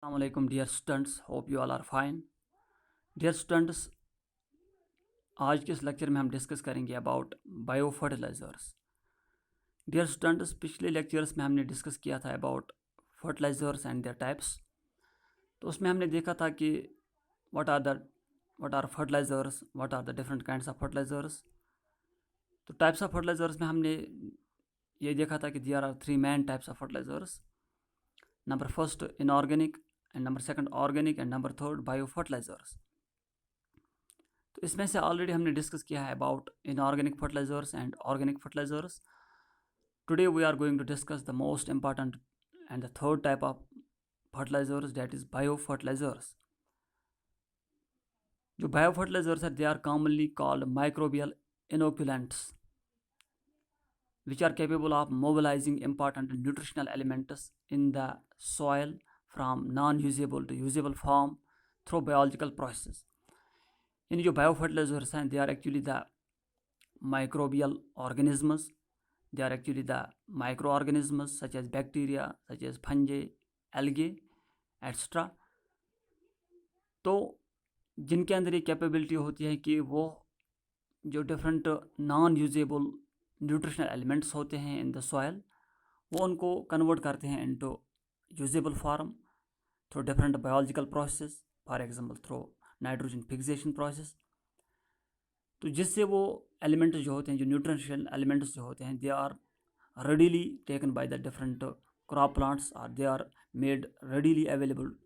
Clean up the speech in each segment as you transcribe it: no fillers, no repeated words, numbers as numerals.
Assalamualaikum dear students, hope you all are fine. Dear students, आज के इस lecture में हम डिस्कस करेंगे about bio fertilizers. Dear students, पिछले लेक्चर्स में हमने डिस्कस किया था about fertilizers and their types. तो उसमें हमने देखा था कि what are fertilizers, what are the different kinds of fertilizers. तो टाइप्स ऑफ फर्टिलाइजर्स में हमने ये देखा था कि there are 3 main types of fertilizers. Number first inorganic, and number second organic, and number third bio fertilizers. तो इसमें से ऑलरेडी हमने डिस्कस किया है about inorganic fertilisers and organic fertilisers. Today we are going to discuss the most important and the third type of fertilisers, that is bio fertilisers. जो bio fertilisers है, they are commonly called microbial inoculants which are capable of mobilizing important nutritional elements in the soil from non-usable to usable form through biological processes. यानी जो bio fertilizers हैं, they are actually the microbial organisms. They are actually the micro organisms such as bacteria, such as fungi, algae etcetera. तो जिनके अंदर ये capability होती है कि वो जो different non usable nutritional elements होते हैं इन द सॉयल, वो उनको कन्वर्ट करते हैं into usable form through different biological process, for example through nitrogen fixation process. तो जिससे वो एलिमेंट्स जो होते हैं, जो न्यूट्रिशनल एलिमेंट्स जो होते हैं, they are readily taken by the different crop plants, और they are made readily available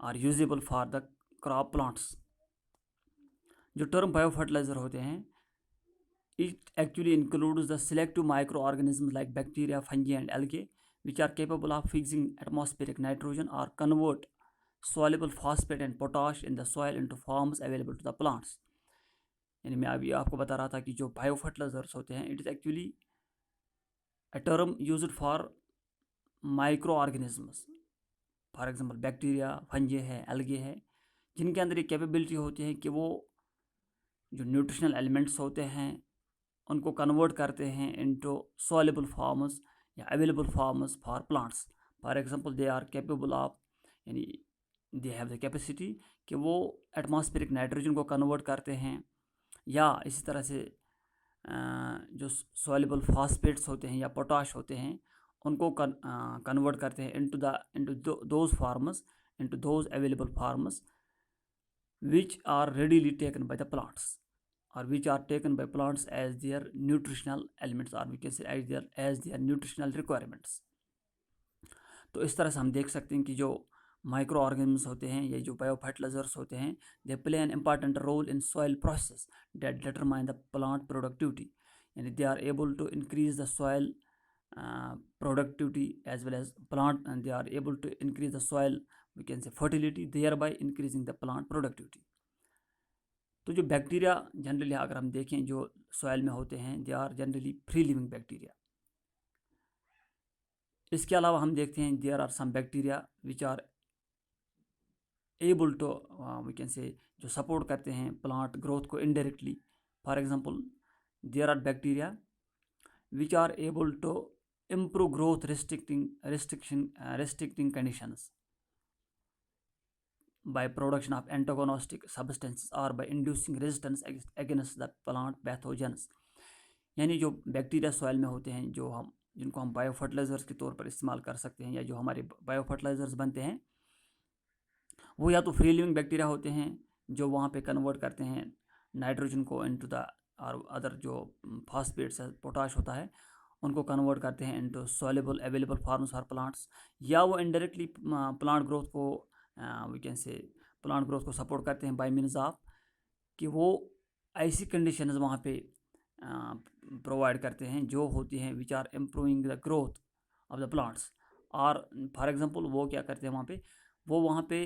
और usable for the crop plants. जो टर्म बायो फर्टिलाइजर होते हैं, it actually includes the selective microorganisms like bacteria, fungi and algae which are capable of fixing atmospheric nitrogen or convert soluble phosphate and potash in the soil into forms available to the plants. यानी मैं अभी आपको बता रहा था कि जो bio fertilisers होते हैं, it is actually a term used for micro organisms. For example bacteria, फंजे है, एल्गे है, जिनके अंदर ये कैपेबिलिटी होती है कि वो जो न्यूट्रिशनल एलिमेंट्स होते हैं उनको कन्वर्ट करते हैं इनटू सॉल्युबल फॉर्म्स या available forms for plants. For example they are capable of, यानी दे हैव द कैपेसिटी कि वो एटमॉस्फेरिक नाइट्रोजन को कन्वर्ट करते हैं, या इसी तरह से जो सॉल्युबल फॉस्फेट्स होते हैं या पोटाश होते हैं उनको कन्वर्ट करते हैं into those forms, into those available forms which are readily taken by the plants, or which are taken by plants as their nutritional elements, or we can say as their nutritional requirements. तो इस तरह से हम देख सकते हैं कि जो माइक्रो ऑर्गेनिम्स होते हैं, ये जो बायो फर्टिलाइजर्स होते हैं, they play an important role in soil process that determine the plant productivity. यानी they are able to increase the soil productivity as well as plant, and they are able to increase the soil, we can say fertility, thereby increasing the plant productivity. तो जो bacteria generally अगर हम देखें जो soil में होते हैं, they are generally free living bacteria. इसके अलावा हम देखते हैं there are some bacteria which are able to, we can say, जो सपोर्ट करते हैं प्लांट ग्रोथ को indirectly. For example there are bacteria which are able to improve growth restricting conditions by production of antagonistic substances or by inducing resistance against the plant pathogens. यानी जो bacteria soil में होते हैं, जिनको हम bio fertilisers के तौर पर इस्तेमाल कर सकते हैं, या जो हमारे बायो फर्टिलाइजर्स बनते हैं, वो या तो फ्री लिविंग बैक्टीरिया होते हैं जो वहाँ पे कन्वर्ट करते हैं नाइट्रोजन को इनटू द, और अदर जो फॉस्फेट्स है, पोटाश होता है, उनको कन्वर्ट करते हैं into soluble available forms for plants, या वो इनडायरेक्टली प्लांट ग्रोथ को, we can say, plant growth को सपोर्ट करते हैं बाय मीन्स ऑफ कि वो ऐसी कंडीशंस वहाँ पे प्रोवाइड करते हैं जो होती हैं which are improving the growth of the plants. और फॉर एग्जांपल वो क्या करते हैं वहाँ पे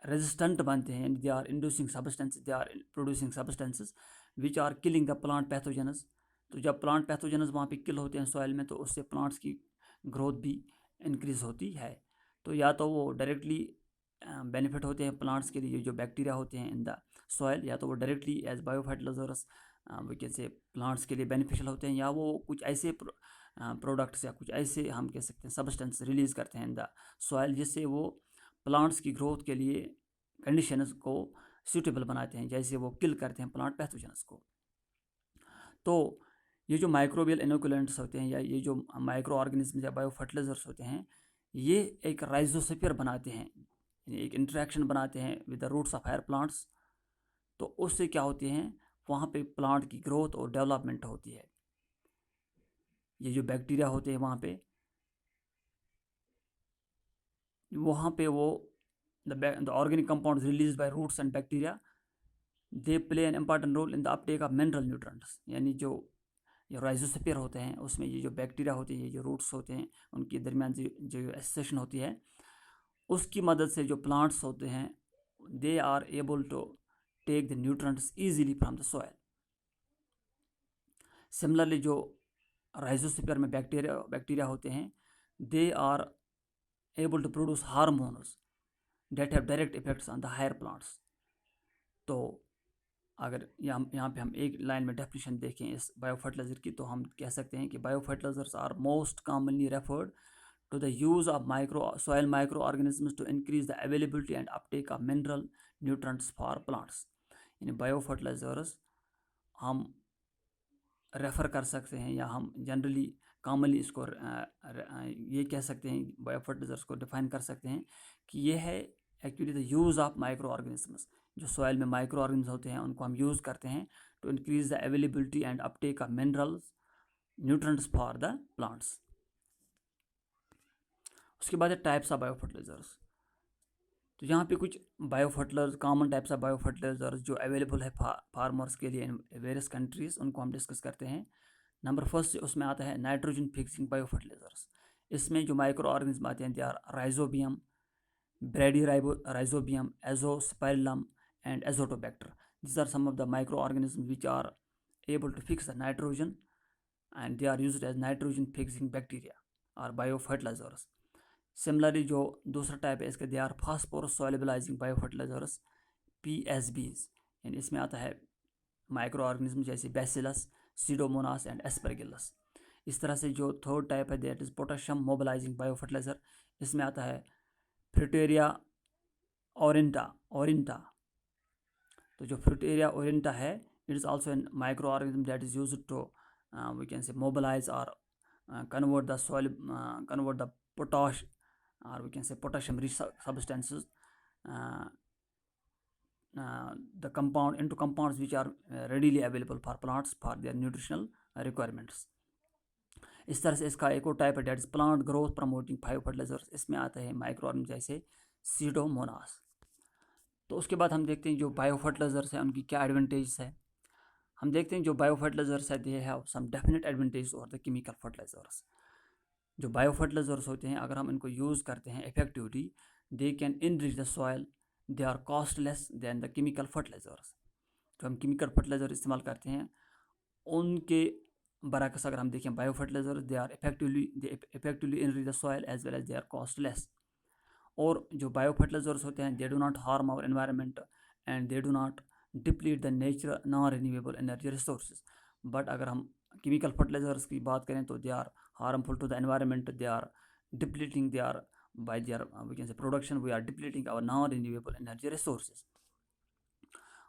रेजिस्टेंट बनते हैं, they are inducing substances, they are producing substances which are killing the plant pathogens. तो जब प्लांट पैथोजेनस वहाँ पे किल होते हैं सॉइल में, तो उससे प्लांट्स की ग्रोथ भी इंक्रीज होती है. तो या तो वो डायरेक्टली बेनिफिट होते हैं प्लांट्स के लिए जो बैक्टीरिया होते हैं इन द सॉइल, या तो वो directly as bio fertilizers we can say plants के लिए बेनिफिशियल होते हैं, या वो कुछ ऐसे प्रोडक्ट्स या कुछ ऐसे हम कह सकते हैं सब्सटेंस रिलीज़ करते हैं इन द सॉइल, जिससे वो प्लांट्स की ग्रोथ के लिए कंडीशंस को सूटेबल बनाते हैं, जैसे वो किल करते हैं प्लांट पैथोजेंस को। तो ये जो माइक्रोबियल इनोकुलेंट्स होते हैं या ये जो माइक्रो ऑर्गेनिज्म या बायो फर्टिलाइजर्स होते हैं, ये एक राइजोस्फीयर बनाते हैं, एक इंटरेक्शन बनाते हैं with the roots of higher plants. तो उससे क्या होती हैं, वहाँ पे प्लांट की ग्रोथ और डेवलपमेंट होती है। ये जो बैक्टीरिया होते हैं वहाँ पे वो the organic compounds released by roots and bacteria, they play an important role in the uptake of mineral nutrients। यानी जो ये राइजोस्फीयर होते हैं उसमें ये जो बैक्टीरिया होते हैं, ये जो रूट्स होते हैं, उनके दरमियान जो एसोसिएशन होती है, उसकी मदद से जो प्लांट्स होते हैं they are able to take the nutrients easily from the soil. Similarly जो राइजोस्फीयर में बैक्टीरिया होते हैं, they are able to produce hormones that have direct effects on the higher plants। तो अगर यहाँ पे हम एक लाइन में डेफिनेशन देखें इस बायो फर्टिलाइजर की, तो हम कह सकते हैं कि bio fertilizers are most commonly referred to the use of soil micro organisms to increase the availability and uptake of mineral nutrients for plants. यानी बायो फर्टिलाइजर्स हम रेफ़र कर सकते हैं या हम जनरली कॉमनली इसको ये कह सकते हैं, बायो फर्टिलाइजर्स को डिफाइन कर सकते हैं कि ये है actually the use of micro organisms. जो सॉइल में माइक्रो ऑर्गेनिज्म होते हैं उनको हम यूज़ करते हैं to increase the availability and uptake of minerals nutrients for the plants. उसके बाद है टाइप्स ऑफ बायो फर्टिलाइजर्स। तो यहाँ पे कुछ bio fertilizer, common types of bio fertilisers जो अवेलेबल है फार्मर्स के लिए इन वेरियस कंट्रीज़, उनको हम डिस्कस करते हैं। नंबर फर्स्ट उसमें आता है नाइट्रोजन फिक्सिंग बायो फर्टिलाइजर्स। इसमें जो माइक्रो ऑर्गेनिज्म आते हैं they are rhizobium, bradyrhizobium, azospirillum and azotobacter. These are some of the microorganisms which are able to fix the nitrogen, and they are used as nitrogen fixing bacteria or biofertilizers। Similarly जो दूसरा type है इसके, they are phosphorus solubilizing biofertilizers, PSBs। यानी इसमें आता है micro organism जैसे Bacillus, Pseudomonas and Aspergillus. इस तरह से जो थर्ड टाइप है that is potassium mobilizing biofertilizer. इसमें आता है फ्रूटेरिया ओरिएंटा। तो जो फ्रूटेरिया ओरिएंटा है, it is also an micro organism that is used to we can say mobilize और convert the potash, or we can say potassium rich substances, the compound into compounds which are readily available for plants for their nutritional requirements। इस तरह से इसका एक और type है that is plant growth promoting bio fertilizers. इसमें आता है माइक्रो ऑर्गेनिज्म जैसे सीडोमोनास। तो उसके बाद हम देखते हैं जो बायो फर्टिलाइजर्स हैं उनकी क्या एडवांटेज है। हम देखते हैं जो बायो फर्टिलाइजर्स है they have some definite advantage over the chemical fertilizers. जो बायो फर्टिलाइजर्स होते हैं अगर हम इनको यूज़ करते हैं effectively, they can enrich the soil, they are costless than the chemical fertilizers. जो हम केमिकल फर्टिलाइजर इस्तेमाल करते हैं उनके बरअक्स अगर हम देखें bio fertilizer, they effectively enrich the soil as well as they are costless. और जो बायो फर्टिलाइजर्स होते हैं they do not harm our environment and they do not deplete the nature non renewable energy resources. But अगर हम chemical fertilizers की बात करें तो they are harmful to the environment, they are depleting, they are by their we can say production we are depleting our non-renewable energy resources।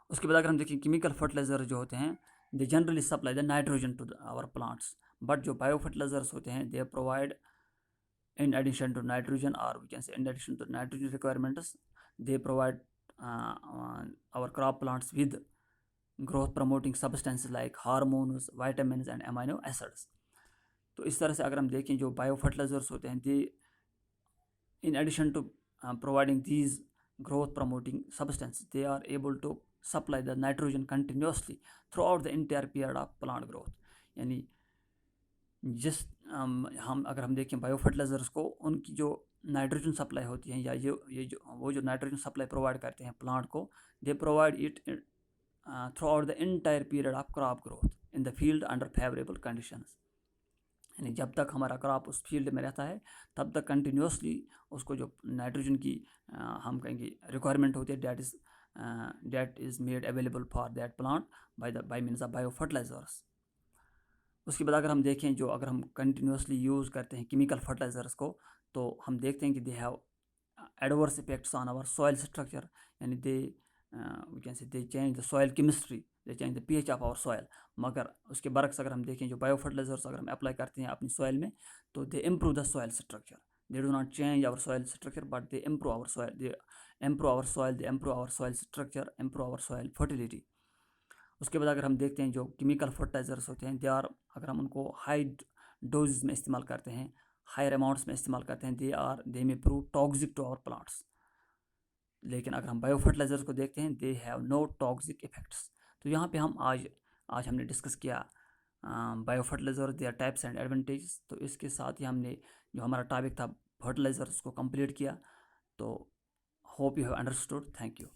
उसके बाद अगर हम देखें केमिकल फर्टिलाइजर जो होते हैं they generally supply the nitrogen to our plants, but जो bio fertilisers होते हैं they provide in addition to nitrogen, or we can say in addition to nitrogen requirements, they provide our crop plants with growth promoting substances like hormones, vitamins and amino acids। तो इस तरह से अगर हम देखें जो बायो फर्टिलाइजर्स होते हैं they in addition to providing these growth promoting substances, they are able to supply the nitrogen continuously throughout the entire period of plant growth. यानी जिस हम अगर हम देखें बायो फर्टिलाइजर्स को, उनकी जो नाइट्रोजन सप्लाई होती है या वो जो नाइट्रोजन सप्लाई प्रोवाइड करते हैं प्लांट को, they provide it through out the entire period of crop growth in the field under favourable conditions. यानी जब तक हमारा क्रॉप उस फील्ड में रहता है तब तक कंटिन्यूसली उसको जो नाइट्रोजन की हम कहेंगे रिक्वायरमेंट होती है that is made available for that plant by means of bio fertilizers. उसके बाद अगर हम देखें जो अगर हम कंटिन्यूसली यूज़ करते हैं केमिकल फर्टिलाइजर्स को, तो हम देखते हैं कि they have adverse effects on our soil structure, यानी they we can say they change the soil chemistry, they change the pH of our soil. मगर उसके बरक्स अगर हम देखें जो बायो फर्टिलाइजर्स अगर हम अप्लाई करते हैं अपनी सॉइल में, तो they improve the soil structure, they do not change our soil structure but they improve our soil, they improve our soil, they improve our soil structure, improve our soil fertility. उसके बाद अगर हम देखते हैं जो chemical fertilisers होते हैं, they are, अगर हम उनको हाई डोजेस में इस्तेमाल करते हैं, हायर अमाउंट्स में इस्तेमाल करते हैं, they may prove toxic to our plants. लेकिन अगर हम बायो फर्टिलाइजर्स को देखते हैं, they have no toxic effects. तो यहाँ पे हम आज हमने डिस्कस किया bio fertiliser, their types and advantages. तो इसके साथ ही हमने जो हमारा टॉपिक था फर्टिलाइजर्स को कंप्लीट किया। तो hope you have understood. Thank you.